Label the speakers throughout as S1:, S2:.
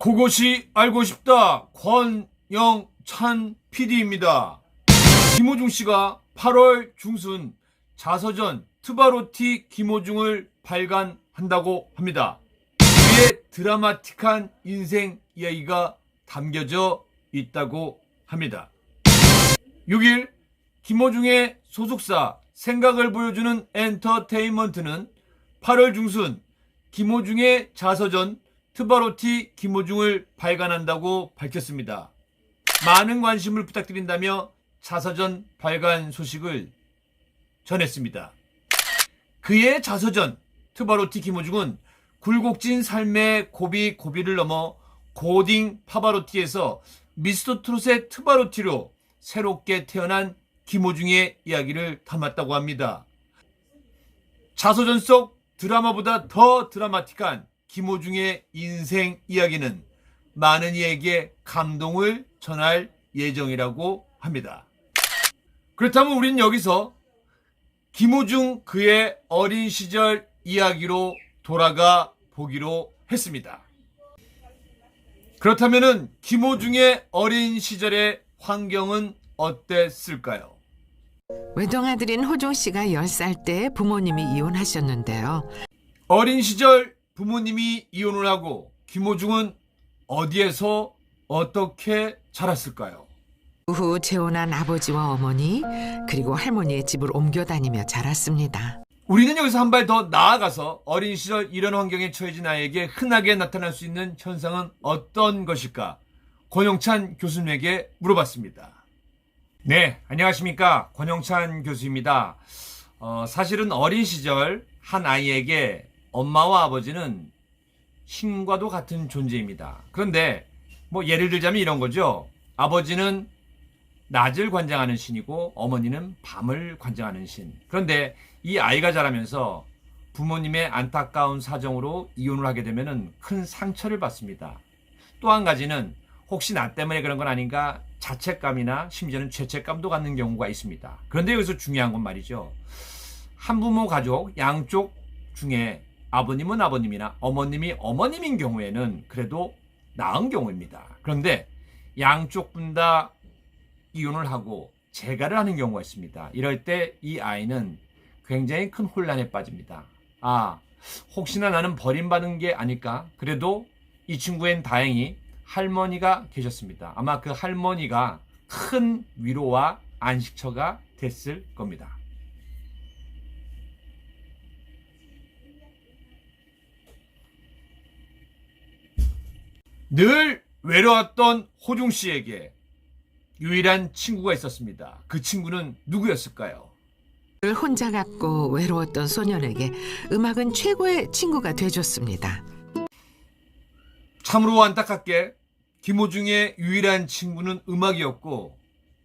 S1: 그것이 알고 싶다. 권영찬 PD입니다. 김호중 씨가 8월 중순 자서전 트바로티 김호중을 발간한다고 합니다. 그의 드라마틱한 인생 이야기가 담겨져 있다고 합니다. 6일 김호중의 소속사 생각을 보여주는 엔터테인먼트는 8월 중순 김호중의 자서전 트바로티 김호중을 발간한다고 밝혔습니다. 많은 관심을 부탁드린다며 자서전 발간 소식을 전했습니다. 그의 자서전 트바로티 김호중은 굴곡진 삶의 고비를 넘어 고딩 파바로티에서 미스터 트롯의 트바로티로 새롭게 태어난 김호중의 이야기를 담았다고 합니다. 자서전 속 드라마보다 더 드라마틱한 김호중의 인생 이야기는 많은 이에게 감동을 전할 예정이라고 합니다. 그렇다면 우린 여기서 김호중 그의 어린 시절 이야기로 돌아가 보기로 했습니다. 그렇다면 김호중의 어린 시절의 환경은 어땠을까요?
S2: 외동아들인 호중 씨가 10살 때 부모님이 이혼하셨는데요.
S1: 어린 시절 부모님이 이혼을 하고 김호중은 어디에서 어떻게 자랐을까요?
S2: 그 후 재혼한 아버지와 어머니 그리고 할머니의 집을 옮겨 다니며 자랐습니다.
S1: 우리는 여기서 한 발 더 나아가서 어린 시절 이런 환경에 처해진 아이에게 흔하게 나타날 수 있는 현상은 어떤 것일까? 권영찬 교수님에게 물어봤습니다. 네, 안녕하십니까. 권영찬 교수입니다. 사실은 어린 시절 한 아이에게 엄마와 아버지는 신과도 같은 존재입니다. 그런데 예를 들자면 이런 거죠. 아버지는 낮을 관장하는 신이고 어머니는 밤을 관장하는 신. 그런데 이 아이가 자라면서 부모님의 안타까운 사정으로 이혼을 하게 되면 큰 상처를 받습니다. 또 한 가지는 혹시 나 때문에 그런 건 아닌가 자책감이나 심지어는 죄책감도 갖는 경우가 있습니다. 그런데 여기서 중요한 건 말이죠. 한부모 가족 양쪽 중에 아버님은 아버님이나 어머님이 어머님인 경우에는 그래도 나은 경우입니다. 그런데 양쪽 분 다 이혼을 하고 재가를 하는 경우가 있습니다. 이럴 때 이 아이는 굉장히 큰 혼란에 빠집니다. 혹시나 나는 버림받은 게 아닐까? 그래도 이 친구엔 다행히 할머니가 계셨습니다. 아마 그 할머니가 큰 위로와 안식처가 됐을 겁니다. 늘 외로웠던 호중 씨에게 유일한 친구가 있었습니다. 그 친구는 누구였을까요?
S2: 늘 혼자 같고 외로웠던 소년에게 음악은 최고의 친구가 돼줬습니다.
S1: 참으로 안타깝게 김호중의 유일한 친구는 음악이었고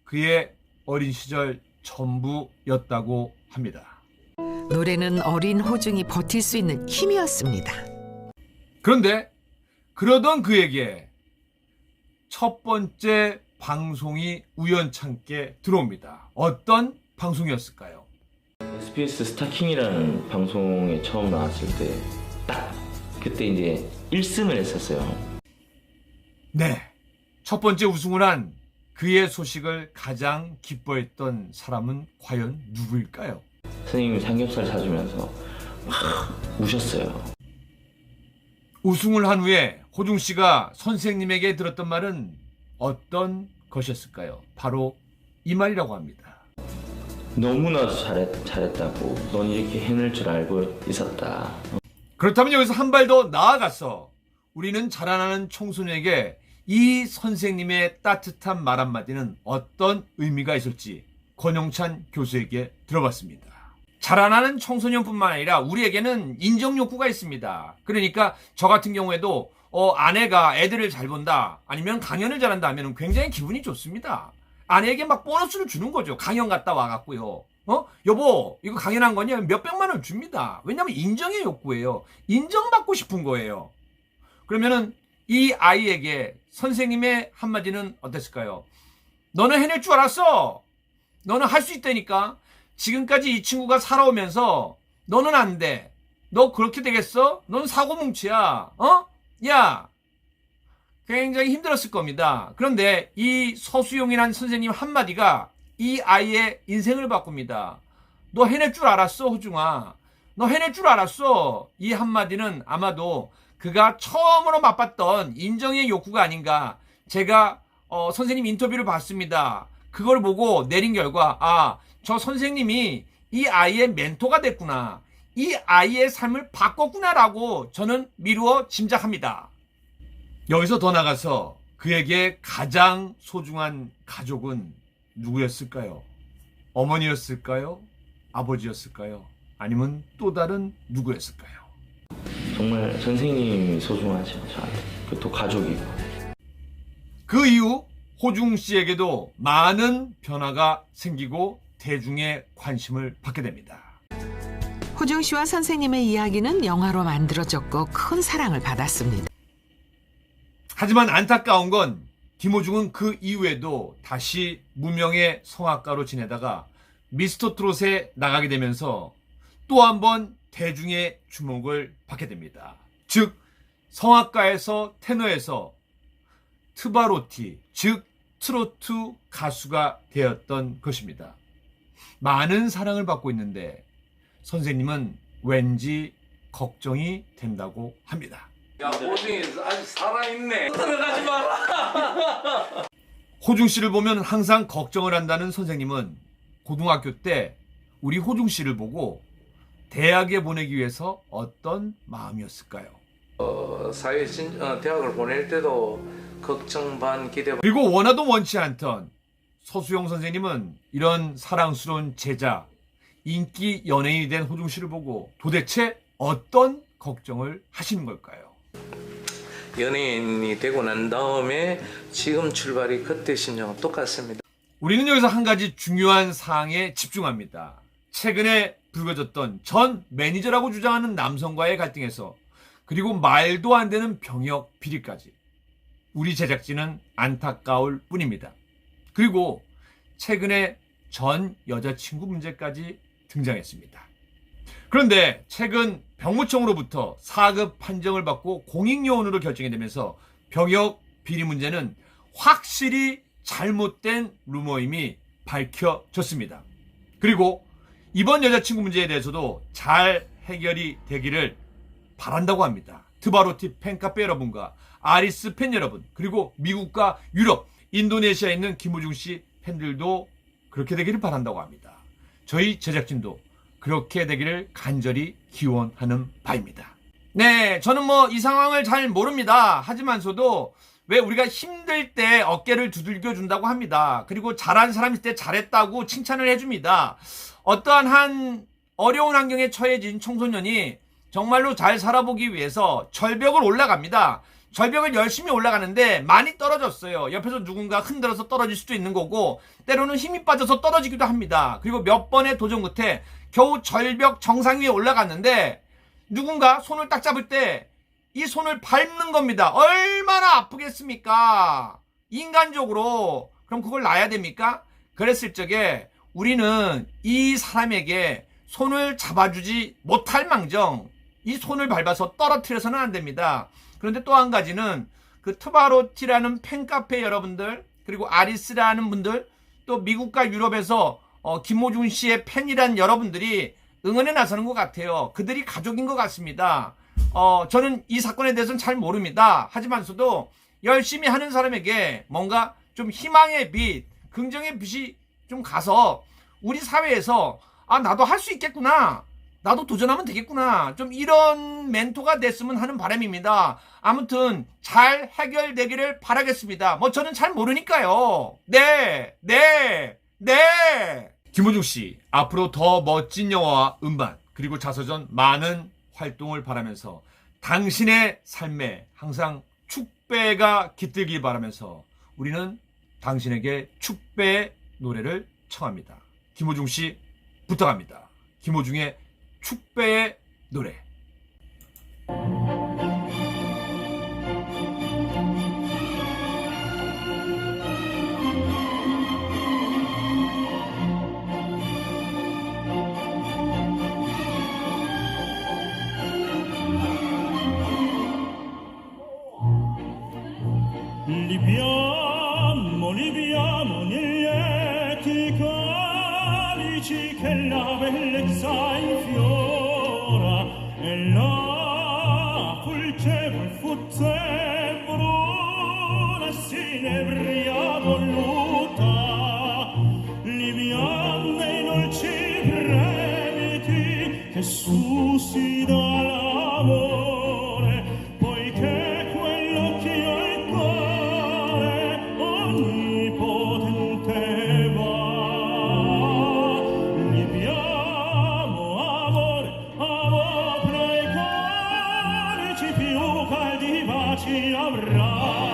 S1: 그의 어린 시절 전부였다고 합니다.
S2: 노래는 어린 호중이 버틸 수 있는 힘이었습니다.
S1: 그런데 그러던 그에게 첫 번째 방송이 우연찮게 들어옵니다. 어떤 방송이었을까요?
S3: SBS 스타킹이라는 방송에 처음 나왔을 때 딱 그때 이제 1승을 했었어요.
S1: 네, 첫 번째 우승을 한 그의 소식을 가장 기뻐했던 사람은 과연 누구일까요?
S3: 선생님이 삼겹살 사주면서 막 우셨어요.
S1: 우승을 한 후에 호중 씨가 선생님에게 들었던 말은 어떤 것이었을까요? 바로 이 말이라고 합니다.
S3: 너무나도 잘했다고. 넌 이렇게 해낼 줄 알고 있었다.
S1: 그렇다면 여기서 한 발 더 나아가서 우리는 자라나는 청소년에게 이 선생님의 따뜻한 말 한마디는 어떤 의미가 있을지 권영찬 교수에게 들어봤습니다. 자라나는 청소년뿐만 아니라 우리에게는 인정 욕구가 있습니다. 그러니까 저 같은 경우에도 아내가 애들을 잘 본다 아니면 강연을 잘한다 하면 굉장히 기분이 좋습니다. 아내에게 막 보너스를 주는 거죠. 강연 갔다 와갖고요. 여보 이거 강연한 거냐? 몇백만 원 줍니다. 왜냐하면 인정의 욕구예요. 인정받고 싶은 거예요. 그러면은 이 아이에게 선생님의 한마디는 어땠을까요? 너는 해낼 줄 알았어. 너는 할 수 있다니까. 지금까지 이 친구가 살아오면서 너는 안 돼. 너 그렇게 되겠어? 넌 사고뭉치야. 야. 굉장히 힘들었을 겁니다. 그런데 이 서수용이라는 선생님 한마디가 이 아이의 인생을 바꿉니다. 너 해낼 줄 알았어, 호중아. 너 해낼 줄 알았어. 이 한마디는 아마도 그가 처음으로 맛봤던 인정의 욕구가 아닌가. 제가 선생님 인터뷰를 봤습니다. 그걸 보고 내린 결과 저 선생님이 이 아이의 멘토가 됐구나. 이 아이의 삶을 바꿨구나라고 저는 미루어 짐작합니다. 여기서 더 나가서 그에게 가장 소중한 가족은 누구였을까요? 어머니였을까요? 아버지였을까요? 아니면 또 다른 누구였을까요?
S3: 정말 선생님이 소중하죠, 저한테. 또 가족이고.
S1: 그 이후 호중 씨에게도 많은 변화가 생기고 대중의 관심을 받게 됩니다.
S2: 호중 씨와 선생님의 이야기는 영화로 만들어졌고 큰 사랑을 받았습니다.
S1: 하지만 안타까운 건 김호중은 그 이후에도 다시 무명의 성악가로 지내다가 미스터 트롯에 나가게 되면서 또 한 번 대중의 주목을 받게 됩니다. 즉 성악가에서 테너에서 트바로티, 즉 트로트 가수가 되었던 것입니다. 많은 사랑을 받고 있는데 선생님은 왠지 걱정이 된다고 합니다.
S4: 야, 호중이 아직 살아있네. 들어가지 마라.
S1: 호중 씨를 보면 항상 걱정을 한다는 선생님은 고등학교 때 우리 호중 씨를 보고 대학에 보내기 위해서 어떤 마음이었을까요?
S4: 대학을 보낼 때도 걱정 반 기대 반.
S1: 그리고 원하도 원치 않던 서수용 선생님은 이런 사랑스러운 제자, 인기 연예인이 된 호중 씨를 보고 도대체 어떤 걱정을 하시는 걸까요?
S4: 연예인이 되고 난 다음에 지금 출발이 그때 심정은 똑같습니다.
S1: 우리는 여기서 한 가지 중요한 사항에 집중합니다. 최근에 불거졌던 전 매니저라고 주장하는 남성과의 갈등에서 그리고 말도 안 되는 병역 비리까지 우리 제작진은 안타까울 뿐입니다. 그리고 최근에 전 여자친구 문제까지 등장했습니다. 그런데 최근 병무청으로부터 4급 판정을 받고 공익요원으로 결정이 되면서 병역 비리 문제는 확실히 잘못된 루머임이 밝혀졌습니다. 그리고 이번 여자친구 문제에 대해서도 잘 해결이 되기를 바란다고 합니다. 트바로티 팬카페 여러분과 아리스 팬 여러분, 그리고 미국과 유럽, 인도네시아에 있는 김호중 씨 팬들도 그렇게 되기를 바란다고 합니다. 저희 제작진도 그렇게 되기를 간절히 기원하는 바입니다. 네, 저는 이 상황을 잘 모릅니다. 하지만서도 왜 우리가 힘들 때 어깨를 두들겨 준다고 합니다. 그리고 잘한 사람 있을 때 잘했다고 칭찬을 해줍니다. 어떠한 한 어려운 환경에 처해진 청소년이 정말로 잘 살아보기 위해서 절벽을 올라갑니다. 절벽을 열심히 올라가는데 많이 떨어졌어요. 옆에서 누군가 흔들어서 떨어질 수도 있는 거고 때로는 힘이 빠져서 떨어지기도 합니다. 그리고 몇 번의 도전 끝에 겨우 절벽 정상 위에 올라갔는데 누군가 손을 딱 잡을 때 이 손을 밟는 겁니다. 얼마나 아프겠습니까? 인간적으로. 그럼 그걸 놔야 됩니까? 그랬을 적에 우리는 이 사람에게 손을 잡아주지 못할 망정 이 손을 밟아서 떨어뜨려서는 안 됩니다. 그런데 또 한 가지는 그 트바로티라는 팬카페 여러분들, 그리고 아리스라는 분들, 또 미국과 유럽에서 김호중 씨의 팬이란 여러분들이 응원에 나서는 것 같아요. 그들이 가족인 것 같습니다. 저는 이 사건에 대해서는 잘 모릅니다. 하지만서도 열심히 하는 사람에게 뭔가 좀 희망의 빛, 긍정의 빛이 좀 가서 우리 사회에서 나도 할 수 있겠구나. 나도 도전하면 되겠구나. 좀 이런 멘토가 됐으면 하는 바람입니다. 아무튼 잘 해결되기를 바라겠습니다. 저는 잘 모르니까요. 네. 김호중 씨, 앞으로 더 멋진 영화와 음반, 그리고 자서전 많은 활동을 바라면서 당신의 삶에 항상 축배가 깃들길 바라면서 우리는 당신에게 축배의 노래를 청합니다. 김호중 씨 부탁합니다. 김호중의 축배의 노래.
S5: Libiamo negli eti calici che la bellezza infiora e la fulgevol fuzze bruna si nebria voluta. Libiamo nei dolci fremiti che suscita l'amore, poiché quello che io il cuore onnipotente va. Libiamo amore, amore, tra i corici più caldi baci avrà.